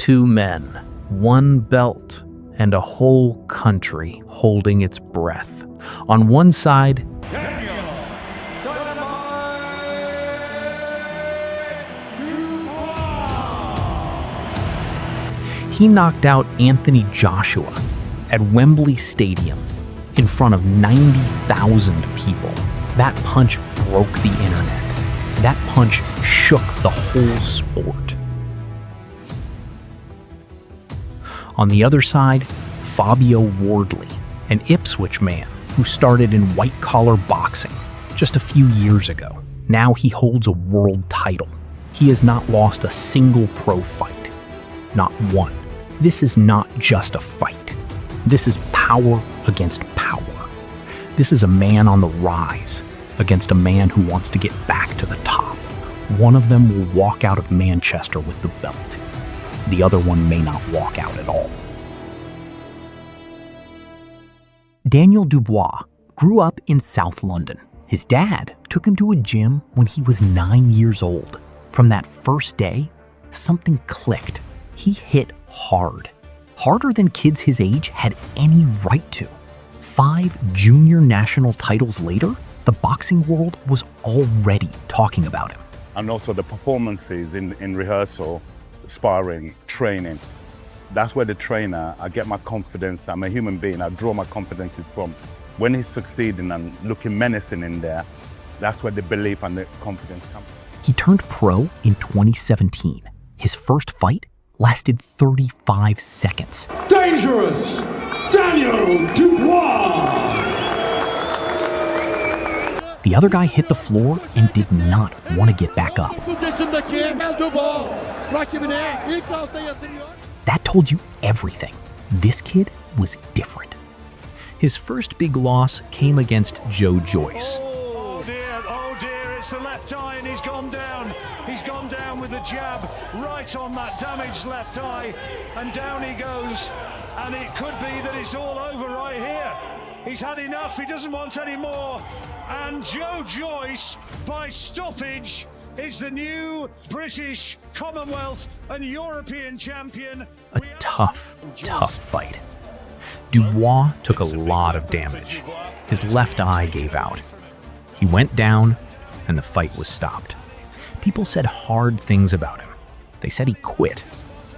Two men, one belt, and a whole country holding its breath. On one side, Daniel Dubois. he knocked out Anthony Joshua at Wembley Stadium in front of 90,000 people. That punch broke the internet. That punch shook the whole sport. On the other side, Fabio Wardley, an Ipswich man who started in white-collar boxing just a few years ago. Now he holds a world title. He has not lost a single pro fight. Not one. This is not just a fight. This is power against power. This is a man on the rise against a man who wants to get back to the top. One of them will walk out of Manchester with the belt. The other one may not walk out at all. Daniel Dubois grew up in South London. His dad took him to a gym when he was 9 years old. From that first day, something clicked. He hit hard. Harder than kids his age had any right to. 5 junior national titles later, the boxing world was already talking about him. And also the performances in rehearsal, sparring, training. That's where the trainer, I get my confidence. I'm a human being. I draw my confidences from. When he's succeeding and looking menacing in there, that's where the belief and the confidence comes. He turned pro in 2017. His first fight lasted 35 seconds. Dangerous! Daniel Dubois! The other guy hit the floor and did not want to get back up. That told you everything. This kid was different. His first big loss came against Joe Joyce. Oh dear, it's the left eye and he's gone down. He's gone down with the jab right on that damaged left eye, and down he goes. And it could be that it's all over right here. He's had enough, he doesn't want any more. And Joe Joyce, by stoppage, is the new British, Commonwealth and European champion. A tough fight. Dubois took a lot of damage. His left eye gave out. He went down and the fight was stopped. People said hard things about him. They said he quit.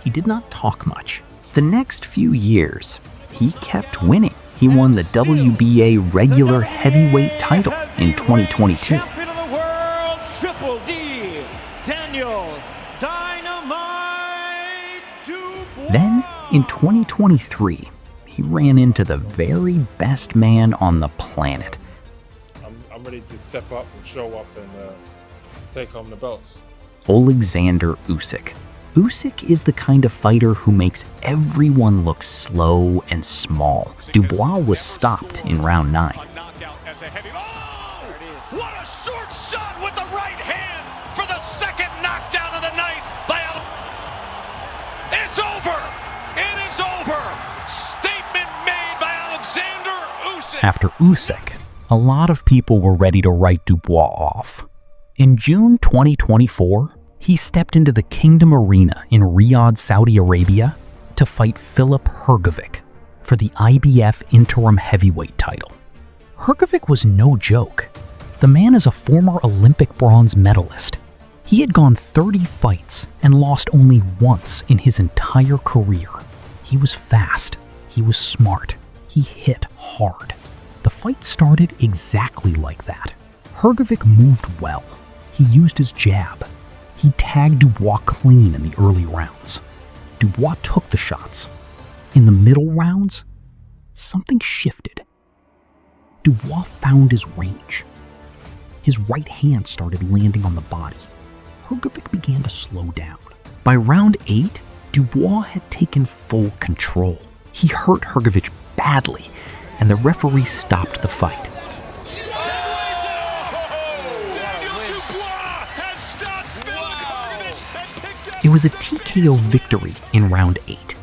He did not talk much. The next few years, he kept winning. He won the WBA regular heavyweight title in 2022. Champion of the world, Triple D, Daniel Dynamite Dubois. Then, in 2023, he ran into the very best man on the planet. I'm ready to step up and show up and take home the belts. Alexander Usyk. Usyk is the kind of fighter who makes everyone look slow and small. Dubois was stopped in round 9. What a short shot with the right hand for the second knockdown of the night by It's over! It is over! Statement made by Alexander Usyk. After Usyk, a lot of people were ready to write Dubois off. In June 2024, he stepped into the Kingdom Arena in Riyadh, Saudi Arabia, to fight Filip Hrgovic for the IBF interim heavyweight title. Hrgovic was no joke. The man is a former Olympic bronze medalist. He had gone 30 fights and lost only once in his entire career. He was fast. He was smart. He hit hard. The fight started exactly like that. Hrgovic moved well. He used his jab. He tagged Dubois clean in the early rounds. Dubois took the shots. In the middle rounds, something shifted. Dubois found his range. His right hand started landing on the body. Hrgovic began to slow down. By round 8, Dubois had taken full control. He hurt Hrgovic badly, and the referee stopped the fight. It was a TKO victory in round 8.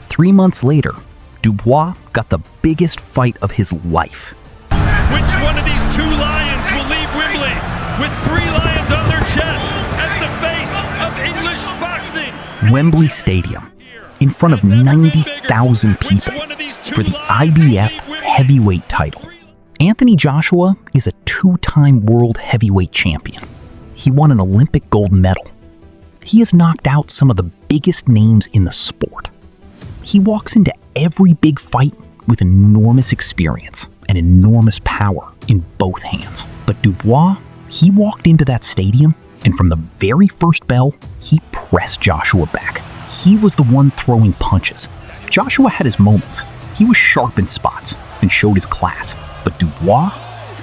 3 months later, Dubois got the biggest fight of his life. Which one of these two lions will leave Wembley with 3 lions on their chests as the face of English boxing? Wembley Stadium, in front of 90,000 people for the IBF heavyweight title. Anthony Joshua is a two-time world heavyweight champion. He won an Olympic gold medal. He has knocked out some of the biggest names in the sport. He walks into every big fight with enormous experience and enormous power in both hands. But Dubois, he walked into that stadium, and from the very first bell, he pressed Joshua back. He was the one throwing punches. Joshua had his moments. He was sharp in spots and showed his class, but Dubois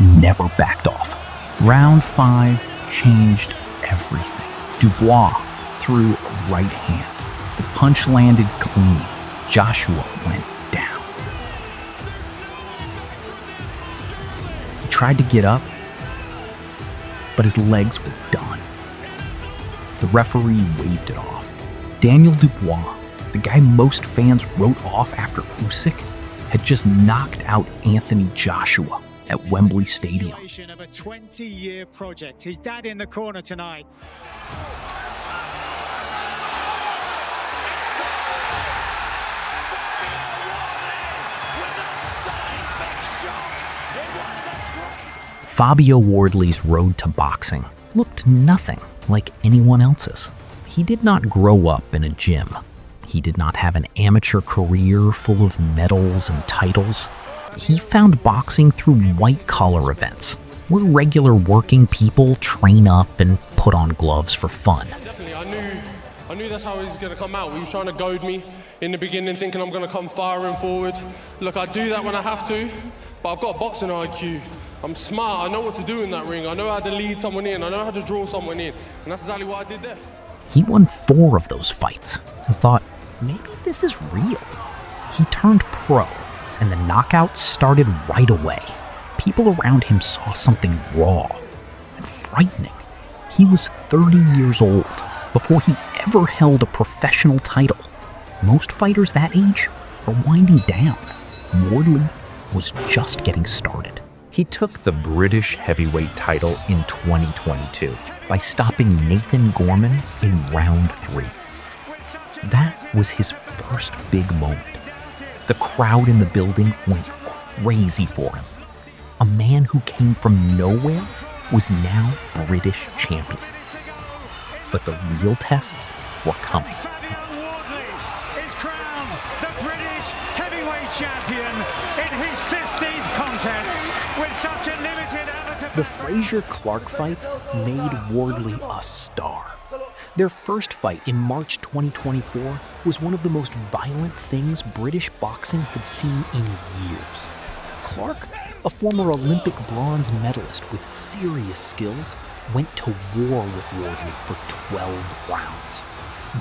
never backed off. Round 5 changed everything. Dubois threw a right hand. The punch landed clean. Joshua went down. He tried to get up, but his legs were done. The referee waved it off. Daniel Dubois, the guy most fans wrote off after Usyk, had just knocked out Anthony Joshua at Wembley Stadium. Of a 20-year project. His dad in the corner tonight. Fabio Wardley's road to boxing looked nothing like anyone else's. He did not grow up in a gym. He did not have an amateur career full of medals and titles. He found boxing through white-collar events, where regular working people train up and put on gloves for fun. Definitely, I knew that's how he was going to come out. He was trying to goad me in the beginning, thinking I'm going to come firing forward. Look, I do that when I have to, but I've got boxing IQ. I'm smart, I know what to do in that ring. I know how to lead someone in, I know how to draw someone in, and that's exactly what I did there. He won 4 of those fights and thought, maybe this is real. He turned pro, and the knockouts started right away. People around him saw something raw and frightening. He was 30 years old before he ever held a professional title. Most fighters that age are winding down. Wardley was just getting started. He took the British heavyweight title in 2022 by stopping Nathan Gorman in round 3. That was his first big moment. The crowd in the building went crazy for him. A man who came from nowhere was now British champion. But the real tests were coming. Fabio Wardley is crowned the British heavyweight champion in his 15th contest with such a limited amateur. The Frazier-Clark fights made Wardley a star. Their first fight in March 2024 was one of the most violent things British boxing had seen in years. Clark, a former Olympic bronze medalist with serious skills, went to war with Wardley for 12 rounds.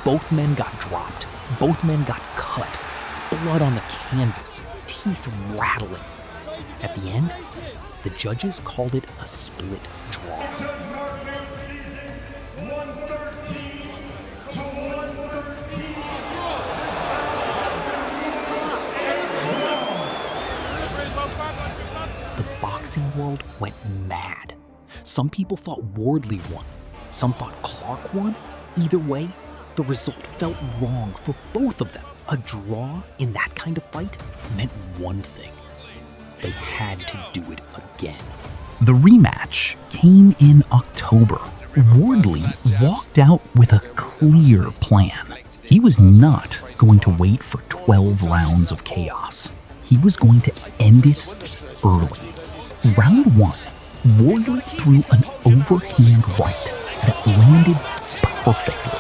Both men got dropped. Both men got cut. Blood on the canvas, teeth rattling. At the end, the judges called it a split draw. The boxing world went mad. Some people thought Wardley won. Some thought Clark won. Either way, the result felt wrong for both of them. A draw in that kind of fight meant one thing. They had to do it again. The rematch came in October. Wardley walked out with a clear plan. He was not going to wait for 12 rounds of chaos. He was going to end it early. Round 1, Wardley threw an overhand right that landed perfectly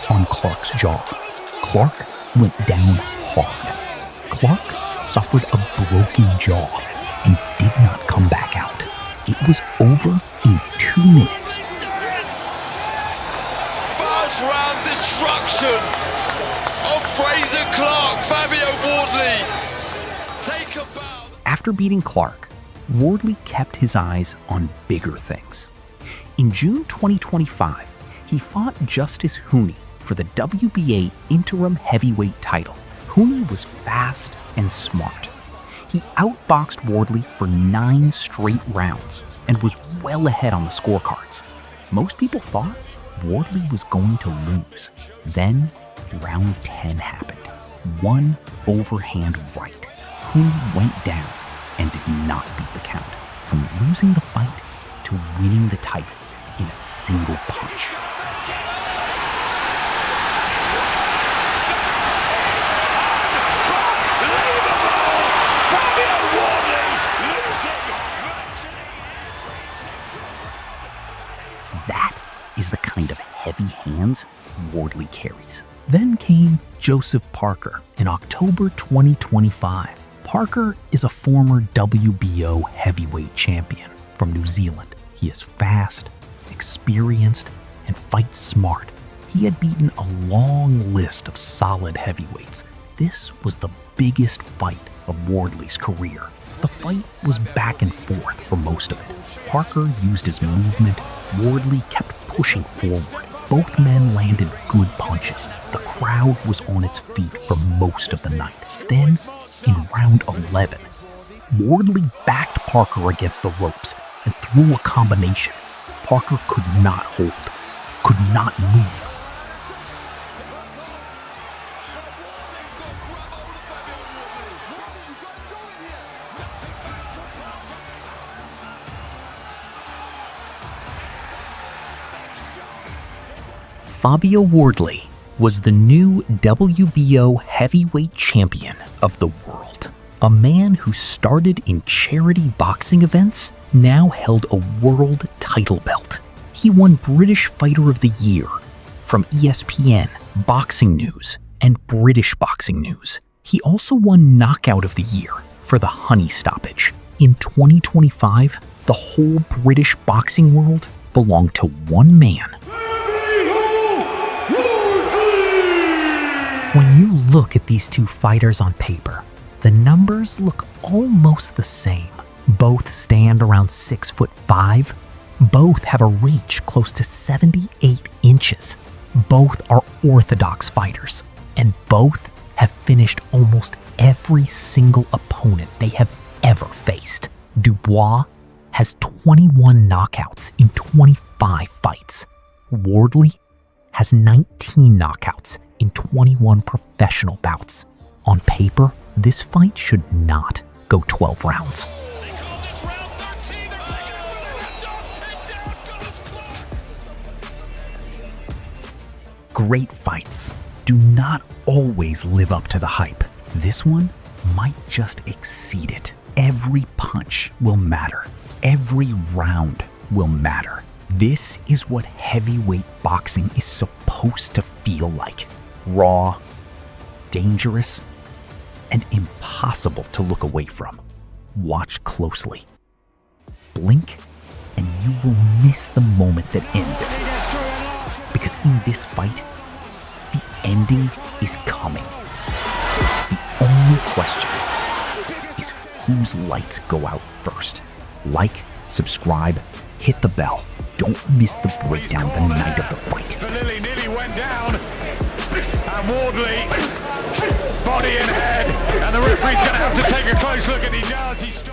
on Clark's jaw. Clark went down hard. Clark suffered a broken jaw and did not come back out. It was over in 2 minutes. First round destruction of Frazier-Clark, Fabio Wardley. Take a bow. After beating Clark, Wardley kept his eyes on bigger things. In June 2025, he fought Justice Hooney for the WBA interim heavyweight title. Hooney was fast and smart. He outboxed Wardley for 9 straight rounds and was well ahead on the scorecards. Most people thought Wardley was going to lose. Then round 10 happened. one overhand right. Cooney went down and did not beat the count, from losing the fight to winning the title in a single punch. That is the kind of heavy hands Wardley carries. Then came Joseph Parker in October 2025. Parker is a former WBO heavyweight champion from New Zealand. He is fast, experienced, and fights smart. He had beaten a long list of solid heavyweights. This was the biggest fight of Wardley's career. The fight was back and forth for most of it. Parker used his movement. Wardley kept pushing forward. Both men landed good punches. The crowd was on its feet for most of the night. Then, in round 11, Wardley backed Parker against the ropes and threw a combination. Parker could not hold, could not move. Fabio Wardley was the new WBO heavyweight champion of the world. A man who started in charity boxing events now held a world title belt. He won British Fighter of the Year from ESPN, Boxing News, and British Boxing News. He also won Knockout of the Year for the Honey Stoppage. In 2025, the whole British boxing world belonged to one man. When you look at these two fighters on paper, the numbers look almost the same. Both stand around 6'5". Both have a reach close to 78 inches. Both are orthodox fighters, and both have finished almost every single opponent they have ever faced. Dubois has 21 knockouts in 25 fights. Wardley has 19 knockouts in 21 professional bouts. On paper, this fight should not go 12 rounds. Great fights do not always live up to the hype. This one might just exceed it. Every punch will matter. Every round will matter. This is what heavyweight boxing is supposed to feel like. Raw, dangerous, and impossible to look away from. Watch closely. Blink, and you will miss the moment that ends it. Because in this fight, the ending is coming. The only question is whose lights go out first. Like, subscribe, hit the bell. Don't miss the breakdown the night of the fight. Lily nearly went down, and Wardley, body and head, and the referee's going to have to take a close look, and he does.